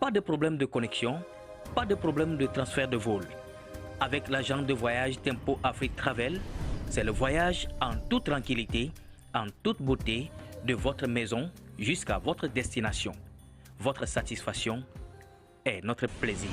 Pas de problème de connexion, pas de problème de transfert de vol. Avec l'agent de voyage Tempo Afrique Travel, c'est le voyage en toute tranquillité, en toute beauté, de votre maison jusqu'à votre destination. Votre satisfaction est notre plaisir.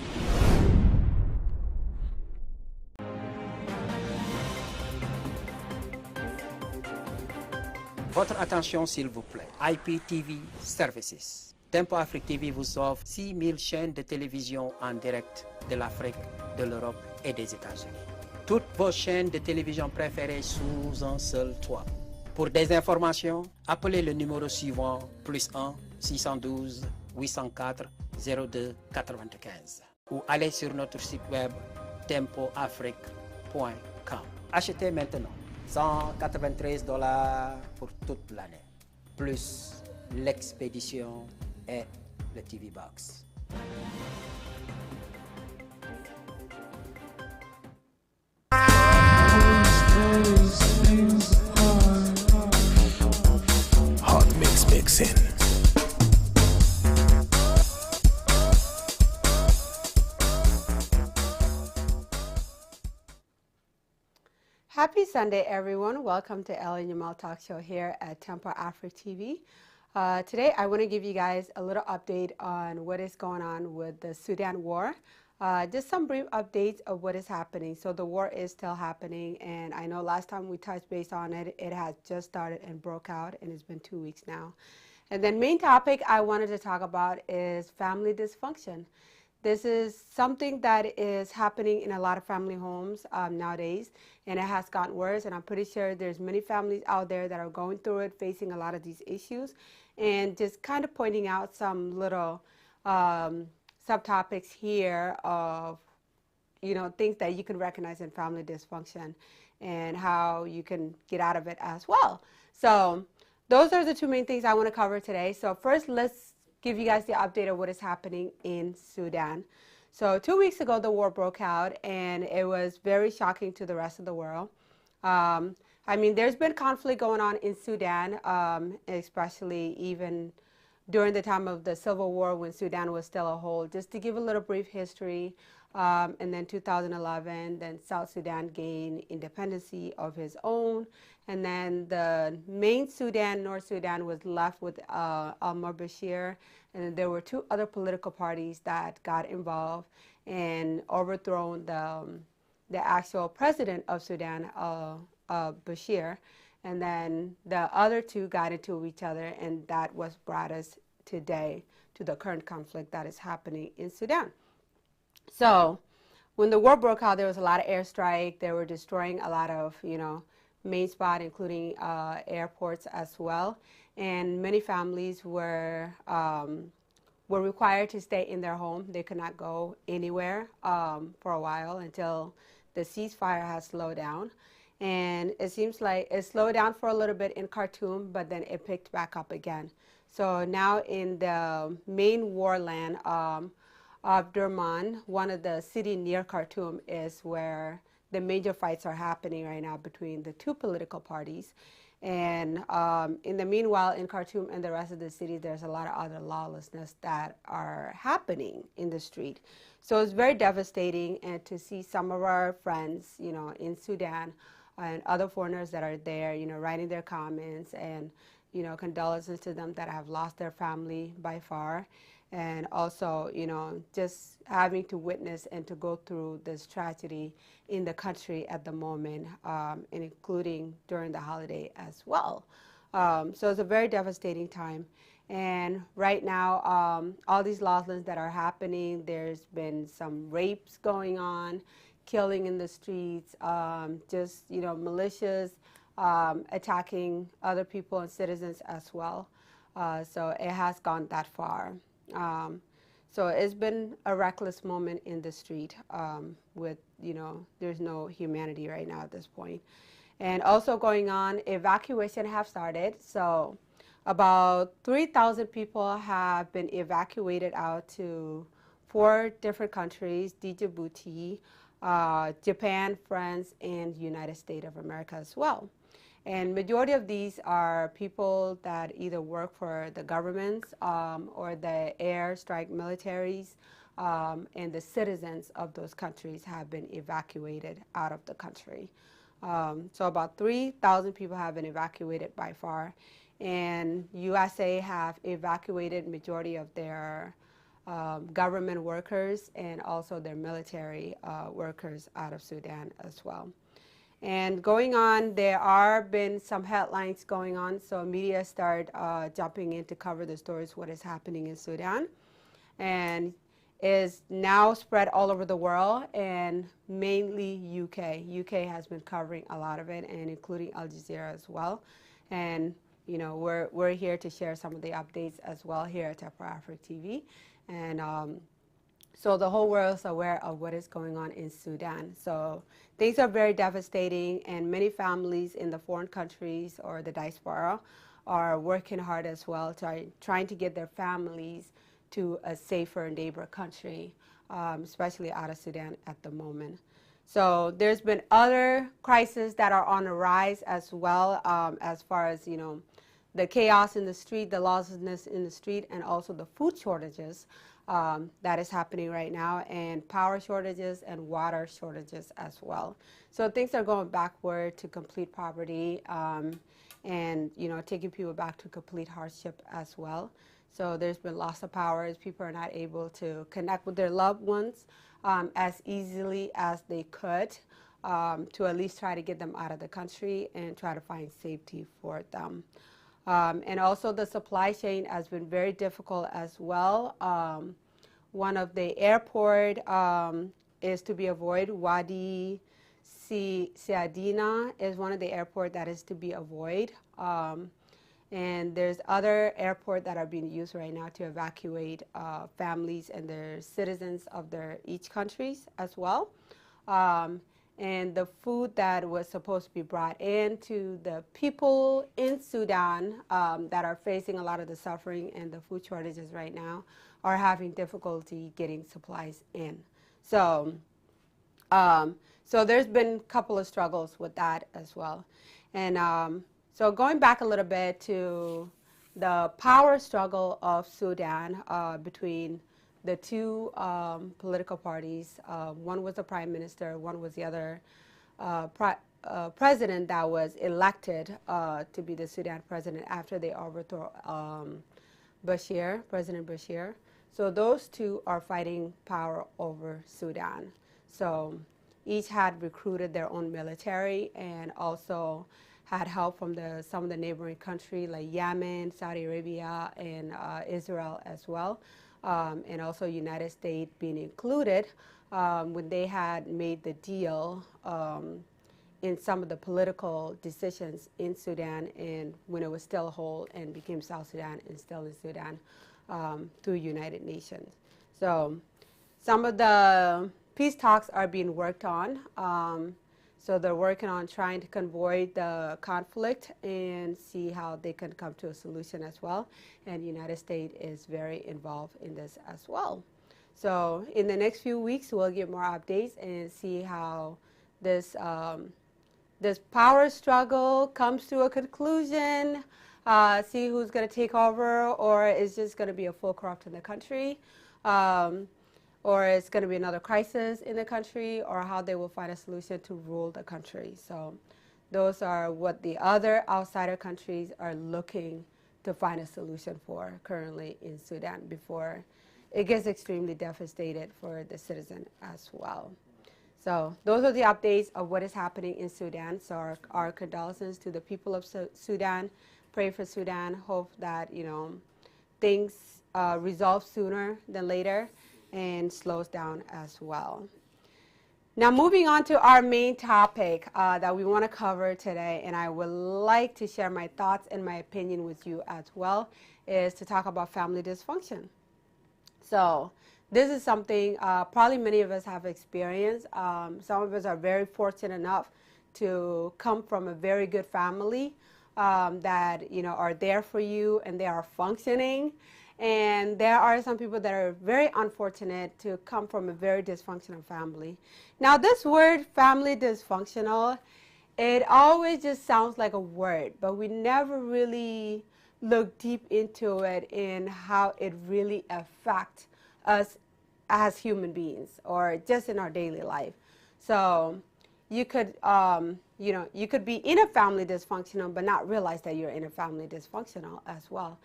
Votre attention s'il vous plaît. IPTV Services. Tempo Afrique TV vous offre 6000 chaînes de télévision en direct de l'Afrique, de l'Europe et des États-Unis. Toutes vos chaînes de télévision préférées sous un seul toit. Pour des informations, appelez le numéro suivant +1 612 804 02 95 ou allez sur notre site web tempoafrique.com. Achetez maintenant $193 pour toute l'année, plus l'expédition et le TV Box. Hot mix mixing. Happy Sunday, everyone. Welcome to Ellen Yamal Talk Show here at Tempo Africa TV. Today, I want to give you guys a little update on what is going on with the Sudan war. Just some brief updates of what is happening. So the war is still happening, and I know last time we touched base on it, it has just started and broke out, and it's been 2 weeks now. And then main topic I wanted to talk about is family dysfunction. This is something that is happening in a lot of family homes nowadays, and it has gotten worse, and I'm pretty sure there's many families out there that are going through it, facing a lot of these issues, and just kind of pointing out some little subtopics here of, you know, things that you can recognize in family dysfunction and how you can get out of it as well. So those are the two main things I want to cover today. So first, let's give you guys the update of what is happening in Sudan. So 2 weeks ago, the war broke out, and it was very shocking to the rest of the world. I mean, there's been conflict going on in Sudan, especially even during the time of the Civil War when Sudan was still a whole. Just to give a little brief history, and then 2011, then South Sudan gained independency of his own, and then the main Sudan, North Sudan, was left with Omar Bashir, and there were two other political parties that got involved and overthrown the actual president of Sudan, Bashir, and then the other two got into each other, and that was brought us today to the current conflict that is happening in Sudan. So when the war broke out, there was a lot of airstrike. They were destroying a lot of, you know, main spot, including airports as well. And many families were required to stay in their home. They could not go anywhere for a while until the ceasefire has slowed down. And it seems like it slowed down for a little bit in Khartoum, but then it picked back up again. So now in the main war land of Durman, one of the city near Khartoum, is where the major fights are happening right now between the two political parties. And in the meanwhile, in Khartoum and the rest of the city, there's a lot of other lawlessness that are happening in the street. So it's very devastating, and to see some of our friends, you know, in Sudan and other foreigners that are there, you know, writing their comments and, you know, condolences to them that have lost their family by far. And also, you know, just having to witness and to go through this tragedy in the country at the moment, and including during the holiday as well. So it's a very devastating time. And right now, all these lawlessness that are happening, there's been some rapes going on, killing in the streets, just, you know, militias attacking other people and citizens as well. So it has gone that far. So it's been a reckless moment in the street with, you know, there's no humanity right now at this point. And also going on, evacuation have started. So about 3,000 people have been evacuated out to 4 different countries, Djibouti, Japan, France, and United States of America as well. And majority of these are people that either work for the governments or the airstrike militaries, and the citizens of those countries have been evacuated out of the country. So about 3,000 people have been evacuated by far, and USA have evacuated majority of their government workers and also their military workers out of Sudan as well. And going on, there are been some headlines going on, so media start jumping in to cover the stories, what is happening in Sudan, and is now spread all over the world, and mainly UK. UK has been covering a lot of it, and including Al Jazeera as well. And you know, we're here to share some of the updates as well here at Tech for Africa TV, and so the whole world is aware of what is going on in Sudan. So things are very devastating, and many families in the foreign countries or the diaspora are working hard as well, trying to get their families to a safer neighbor country, especially out of Sudan at the moment. So there's been other crises that are on the rise as well, as far as, you know, the chaos in the street, the lawlessness in the street, and also the food shortages that is happening right now, and power shortages and water shortages as well. So things are going backward to complete poverty, and you know, taking people back to complete hardship as well. So there's been loss of power as people are not able to connect with their loved ones as easily as they could, to at least try to get them out of the country and try to find safety for them. And also the supply chain has been very difficult as well. One of the airport is to be avoided. Wadi Siadina is one of the airport that is to be avoided. And there's other airports that are being used right now to evacuate families and their citizens of their each countries as well. And the food that was supposed to be brought in to the people in Sudan that are facing a lot of the suffering and the food shortages right now are having difficulty getting supplies in. So, so there's been a couple of struggles with that as well. And so going back a little bit to the power struggle of Sudan between the two political parties. One was the prime minister, one was the other president that was elected to be the Sudan president after they overthrew President Bashir. So those two are fighting power over Sudan. So each had recruited their own military and also had help from some of the neighboring countries like Yemen, Saudi Arabia, and Israel as well. And also United States being included when they had made the deal in some of the political decisions in Sudan, and when it was still whole and became South Sudan and still in Sudan through United Nations. So some of the peace talks are being worked on. So they're working on trying to convoy the conflict and see how they can come to a solution as well. And the United States is very involved in this as well. So in the next few weeks, we'll get more updates and see how this, this power struggle comes to a conclusion, see who's going to take over, or is just going to be a full corrupt in the country. Or it's going to be another crisis in the country, or how they will find a solution to rule the country. So those are what the other outsider countries are looking to find a solution for currently in Sudan before it gets extremely devastated for the citizen as well. So those are the updates of what is happening in Sudan. So our condolences to the people of Sudan. Pray for Sudan. Hope that, you know, things resolve sooner than later and slows down as well. Now moving on to our main topic that we want to cover today, and I would like to share my thoughts and my opinion with you as well, is to talk about family dysfunction. So this is something probably many of us have experienced. Some of us are very fortunate enough to come from a very good family that, you know, are there for you and they are functioning. And there are some people that are very unfortunate to come from a very dysfunctional family. Now, this word family dysfunctional it always just sounds like a word, but we never really look deep into it in how it really affects us as human beings or just in our daily life. So you could, you could be in a family dysfunctional but not realize that you're in a family dysfunctional as well.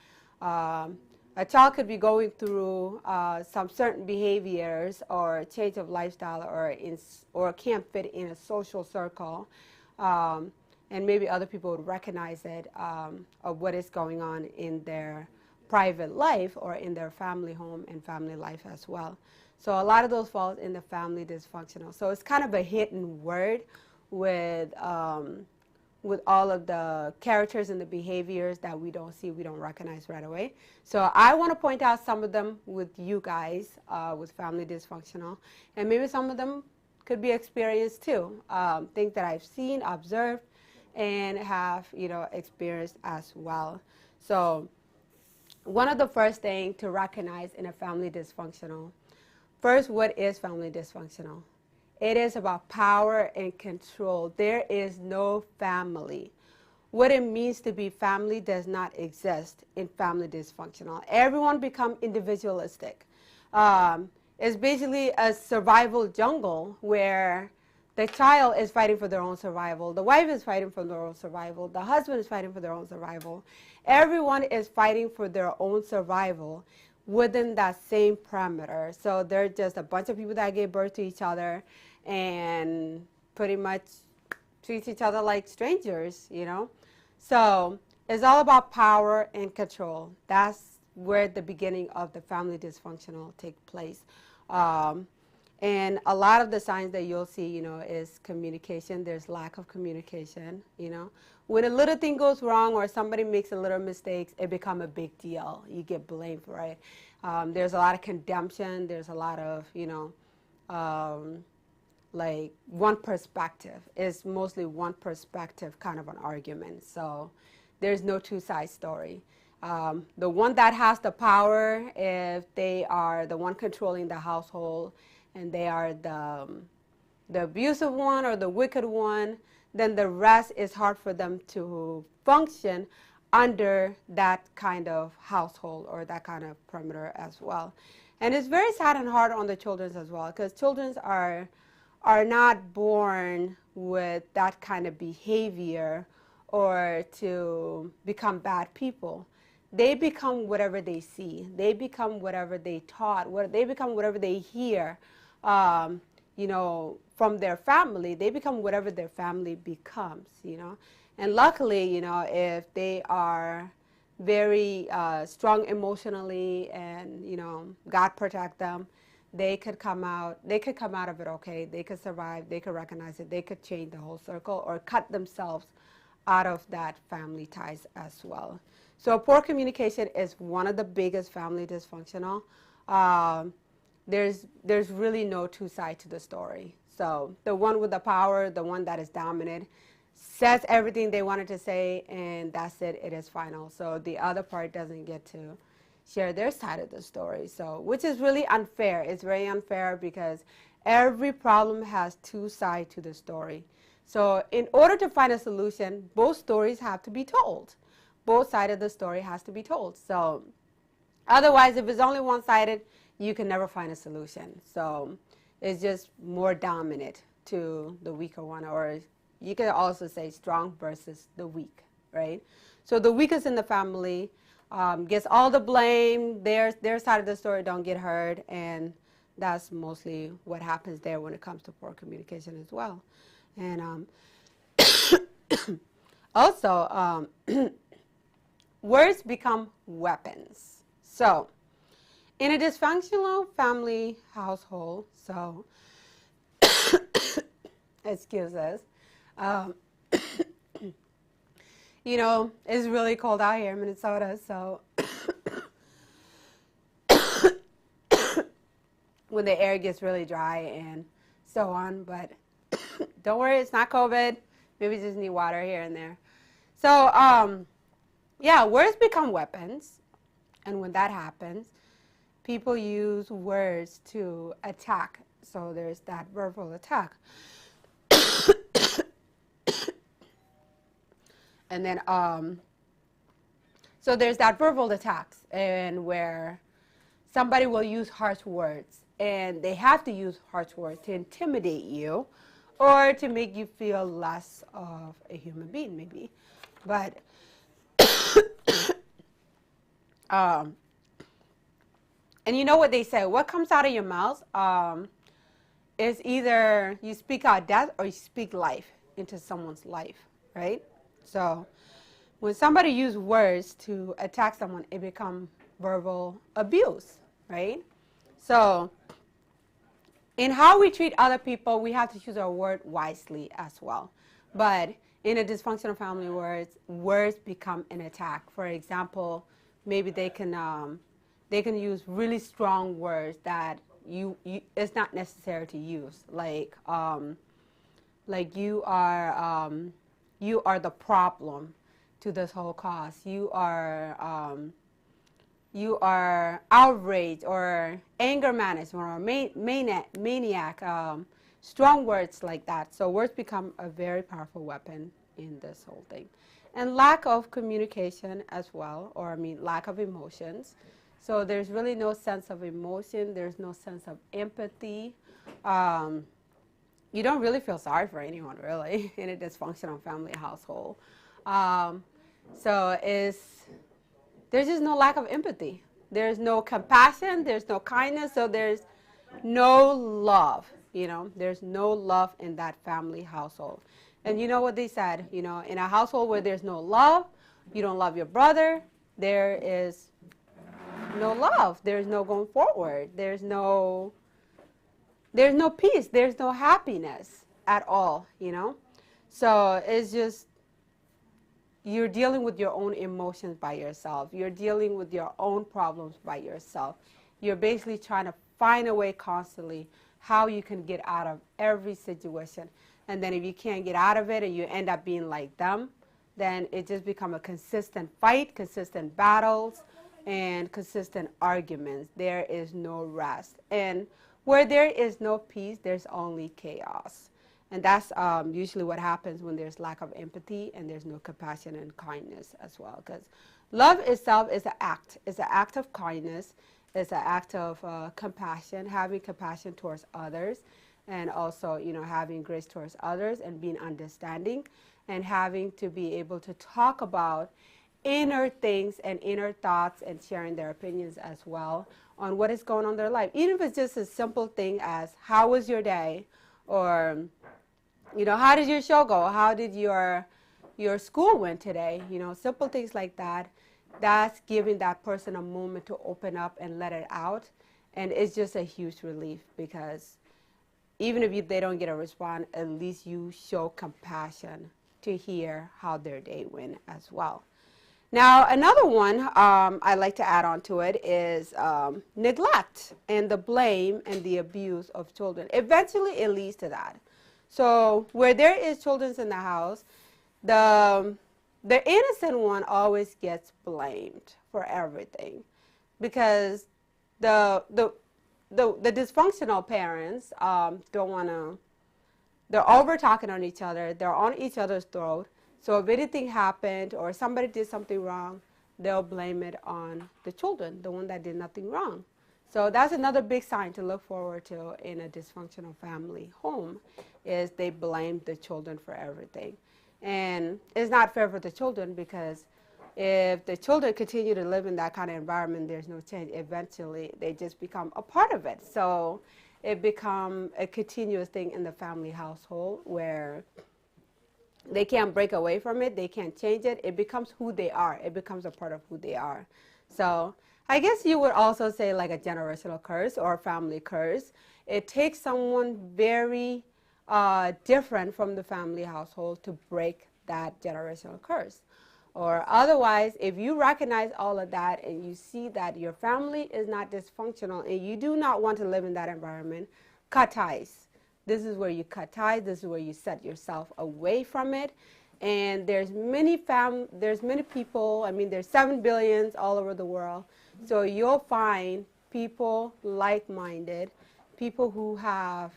A child could be going through some certain behaviors or change of lifestyle or can't fit in a social circle. And maybe other people would recognize it of what is going on in their private life or in their family home and family life as well. So a lot of those falls in the family dysfunctional. So it's kind of a hidden word with all of the characters and the behaviors that we don't see, we don't recognize right away. So I want to point out some of them with you guys with family dysfunctional, and maybe some of them could be experienced too. Things that I've seen, observed, and have experienced as well. So one of the first things to recognize in a family dysfunctional, first, what is family dysfunctional? It is about power and control. There is no family. What it means to be family does not exist in family dysfunctional. Everyone become individualistic. It's basically a survival jungle where the child is fighting for their own survival. The wife is fighting for their own survival. The husband is fighting for their own survival. Everyone is fighting for their own survival within that same parameter. So they're just a bunch of people that gave birth to each other and pretty much treat each other like strangers, So it's all about power and control. That's where the beginning of the family dysfunctional take place. And a lot of the signs that you'll see, is communication. There's lack of communication, When a little thing goes wrong or somebody makes a little mistakes, it becomes a big deal. You get blamed for it. There's a lot of condemnation. There's a lot of, like one perspective. It's mostly one perspective kind of an argument. So there's no two-side story. The one that has the power, if they are the one controlling the household and they are the abusive one or the wicked one, then the rest is hard for them to function under that kind of household or that kind of perimeter as well. And it's very sad and hard on the children as well, because children are not born with that kind of behavior or to become bad people. They become whatever they see. They become whatever they taught. They become whatever they hear, from their family. They become whatever their family becomes, And luckily, if they are very strong emotionally and, God protect them, they could come out of it okay. They could survive. They could recognize it. They could change the whole circle or cut themselves out of that family ties as well. So poor communication is one of the biggest family dysfunctional. There's really no two sides to the story. So the one with the power, the one that is dominant, says everything they wanted to say, and that's it. It is final. So the other part doesn't get to share their side of the story. So, which is really unfair. It's very unfair because every problem has two sides to the story. So in order to find a solution, both stories have to be told. Both sides of the story has to be told. So otherwise, if it's only one-sided, you can never find a solution. So it's just more dominant to the weaker one, or you can also say strong versus the weak, right? So the weakest in the family gets all the blame. Their side of the story don't get heard, and that's mostly what happens there when it comes to poor communication as well. And also, words become weapons. So in a dysfunctional family household, so excuse us, it's really cold out here in Minnesota, so when the air gets really dry and so on, but don't worry, it's not COVID. Maybe just need water here and there. So, words become weapons, and when that happens, people use words to attack. So there's that verbal attack. And then, so there's that verbal attacks, and where somebody will use harsh words, and they have to use harsh words to intimidate you or to make you feel less of a human being, maybe. But and you know what they say, what comes out of your mouth is either you speak out death or you speak life into someone's life, right? So when somebody uses words to attack someone, it becomes verbal abuse, right? So in how we treat other people, we have to choose our word wisely as well. But in a dysfunctional family, words become an attack. For example, maybe they can use really strong words that it's not necessary to use, like you are the problem to this whole cause. You are outraged or anger management or maniac. Strong words like that. So words become a very powerful weapon in this whole thing. And lack of communication as well, or lack of emotions. So there's really no sense of emotion. There's no sense of empathy. You don't really feel sorry for anyone, really, in a dysfunctional family household. So there's just no lack of empathy. There's no compassion. There's no kindness. So there's no love. There's no love in that family household. And you know what they said? In a household where there's no love, you don't love your brother, there is no love. There's no going forward. There's no peace. There's no happiness at all, So it's just, you're dealing with your own emotions by yourself. You're dealing with your own problems by yourself. You're basically trying to find a way constantly how you can get out of every situation. And then if you can't get out of it and you end up being like them, then it just becomes a consistent fight, consistent battles, and consistent arguments. There is no rest. And where there is no peace, there's only chaos. And that's usually what happens when there's lack of empathy and there's no compassion and kindness as well. Because love itself is an act. It's an act of kindness. It's an act of compassion, having compassion towards others, and also, having grace towards others and being understanding, and having to be able to talk about inner things and inner thoughts and sharing their opinions as well on what is going on in their life. Even if it's just a simple thing as, how was your day? Or, how did your show go? How did your school went today? Simple things like that. That's giving that person a moment to open up and let it out. And it's just a huge relief, because even if they don't get a response, at least you show compassion to hear how their day went as well. Now, another one I like to add on to it is neglect and the blame and the abuse of children. Eventually, it leads to that. So where there is children in the house, the innocent one always gets blamed for everything, because the dysfunctional parents don't want to. They're over talking on each other. They're on each other's throat. So if anything happened or somebody did something wrong, they'll blame it on the children, the one that did nothing wrong. So that's another big sign to look forward to in a dysfunctional family home, is they blame the children for everything. And it's not fair for the children, because if the children continue to live in that kind of environment, there's no change. Eventually, they just become a part of it. So it becomes a continuous thing in the family household where they can't break away from it. They can't change it. It becomes who they are. It becomes a part of who they are. So I guess you would also say like a generational curse or a family curse. It takes someone very different from the family household to break that generational curse. Or otherwise, if you recognize all of that and you see that your family is not dysfunctional and you do not want to live in that environment, cut ties. This is where you cut ties. This is where you set yourself away from it. And there's many people. There's 7 billion all over the world. So you'll find people like-minded, people who have,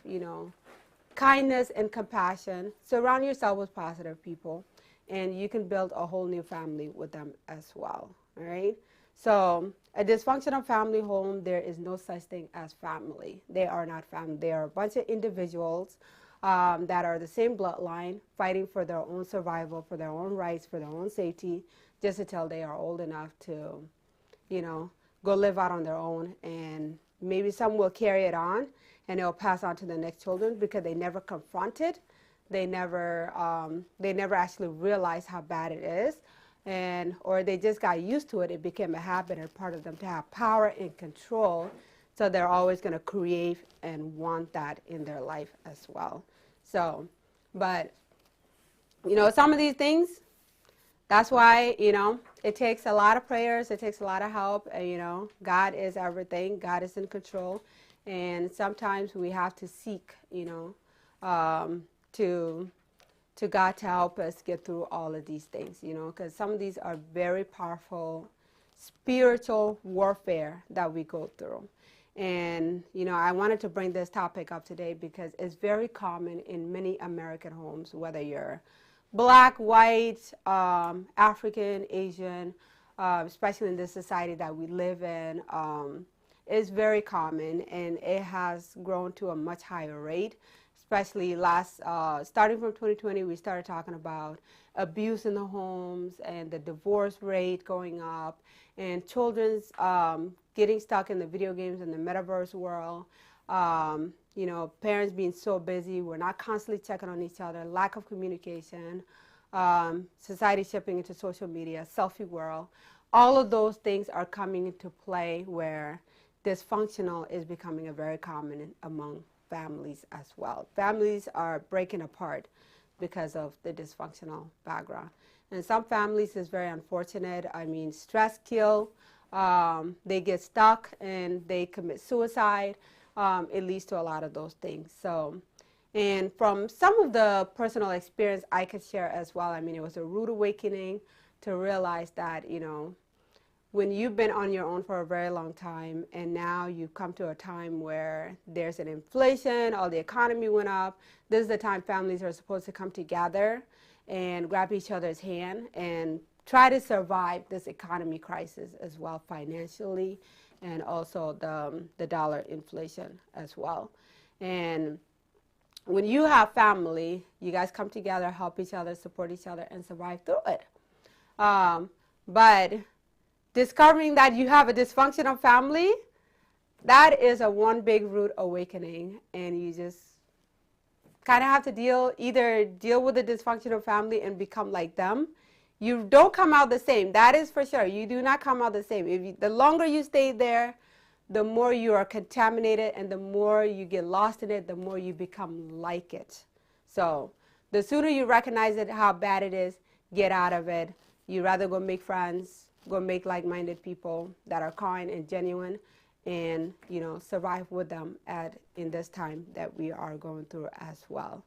kindness and compassion. Surround yourself with positive people. and you can build a whole new family with them as well. All right. So a dysfunctional family home, there is no such thing as family. They are not family. They are a bunch of individuals that are the same bloodline, fighting for their own survival, for their own rights, for their own safety, just until they are old enough to, you know, go live out on their own. And maybe some will carry it on and it'll pass on to the next children because they never confronted. They never actually realized how bad it is. Or they just got used to it. It became a habit and part of them to have power and control. So they're always going to create and want that in their life as well. So, but, you know, some of these things, that's why, you know, it takes a lot of prayers. It takes a lot of help. And, you know, God is everything. God is in control. And sometimes we have to seek, you know, to God to help us get through all of these things, you know, because some of these are very powerful spiritual warfare that we go through. And, you know, I wanted to bring this topic up today because it's very common in many American homes, whether you're black, white, African, Asian, especially in this society that we live in. It's very common, and it has grown to a much higher rate. Especially starting from 2020, we started talking about abuse in the homes and the divorce rate going up and children's getting stuck in the video games and the metaverse world. You know, parents being so busy, we're not constantly checking on each other, lack of communication, society shipping into social media, selfie world. All of those things are coming into play where dysfunctional is becoming a very common among families as well. Families are breaking apart because of the dysfunctional background. And some families is very unfortunate. I mean, stress kill. They get stuck and they commit suicide. It leads to a lot of those things. So, and from some of the personal experience I could share as well, I mean, it was a rude awakening to realize that, you know, when you've been on your own for a very long time and now you've come to a time where there's an inflation, all the economy went up, this is the time families are supposed to come together and grab each other's hand and try to survive this economy crisis as well financially, and also the dollar inflation as well. And when you have family, you guys come together, help each other, support each other, and survive through it. But discovering that you have a dysfunctional family, that is a one big rude awakening, and you just kind of have to either deal with the dysfunctional family and become like them. You don't come out the same, that is for sure. You do not come out the same. The longer you stay there, the more you are contaminated, and the more you get lost in it, the more you become like it. So the sooner you recognize it, how bad it is, get out of it. You rather go make friends, go make like-minded people that are kind and genuine, and, you know, survive with them in this time that we are going through as well.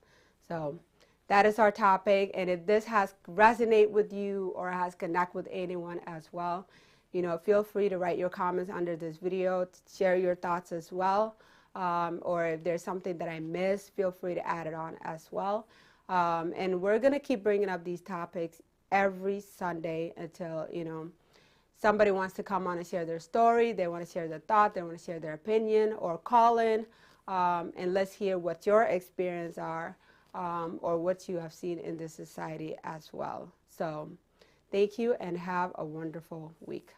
So that is our topic, and if this has resonate with you or has connect with anyone as well, you know, feel free to write your comments under this video, share your thoughts as well, or if there's something that I missed, feel free to add it on as well. And we're going to keep bringing up these topics every Sunday until, you know, somebody wants to come on and share their story, they want to share their thought, they want to share their opinion, or call in, and let's hear what your experience are, or what you have seen in this society as well. So thank you and have a wonderful week.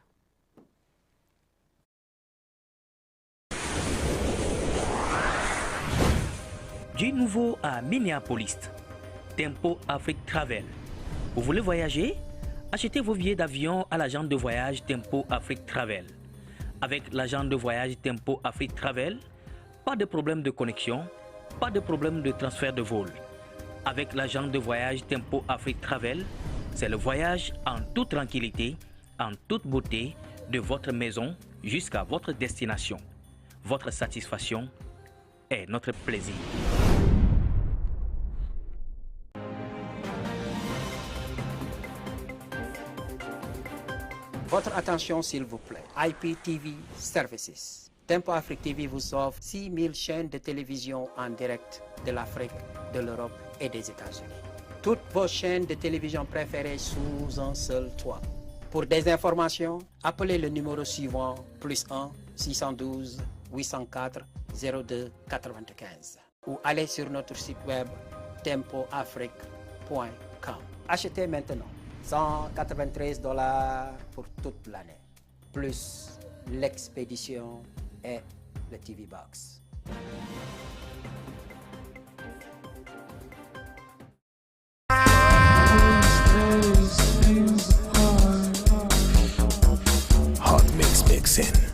Du nouveau à Minneapolis, Tempo Afrique Travel. Vous voulez voyager? Achetez vos billets d'avion à l'agent de voyage Tempo Afrique Travel. Avec l'agent de voyage Tempo Afrique Travel, pas de problème de connexion, pas de problème de transfert de vol. Avec l'agent de voyage Tempo Afrique Travel, c'est le voyage en toute tranquillité, en toute beauté, de votre maison jusqu'à votre destination. Votre satisfaction est notre plaisir. Votre attention s'il vous plaît. IPTV Services. Tempo Afrique TV vous offre 6000 chaînes de télévision en direct de l'Afrique, de l'Europe et des États-Unis. toutes vos chaînes de télévision préférées sous un seul toit. Pour des informations, appelez le numéro suivant +1 612 804 02 95 ou allez sur notre site web tempoafrique.com. Achetez maintenant $193 pour toute l'année, plus l'expédition et le TV Box. Hot mix mixing.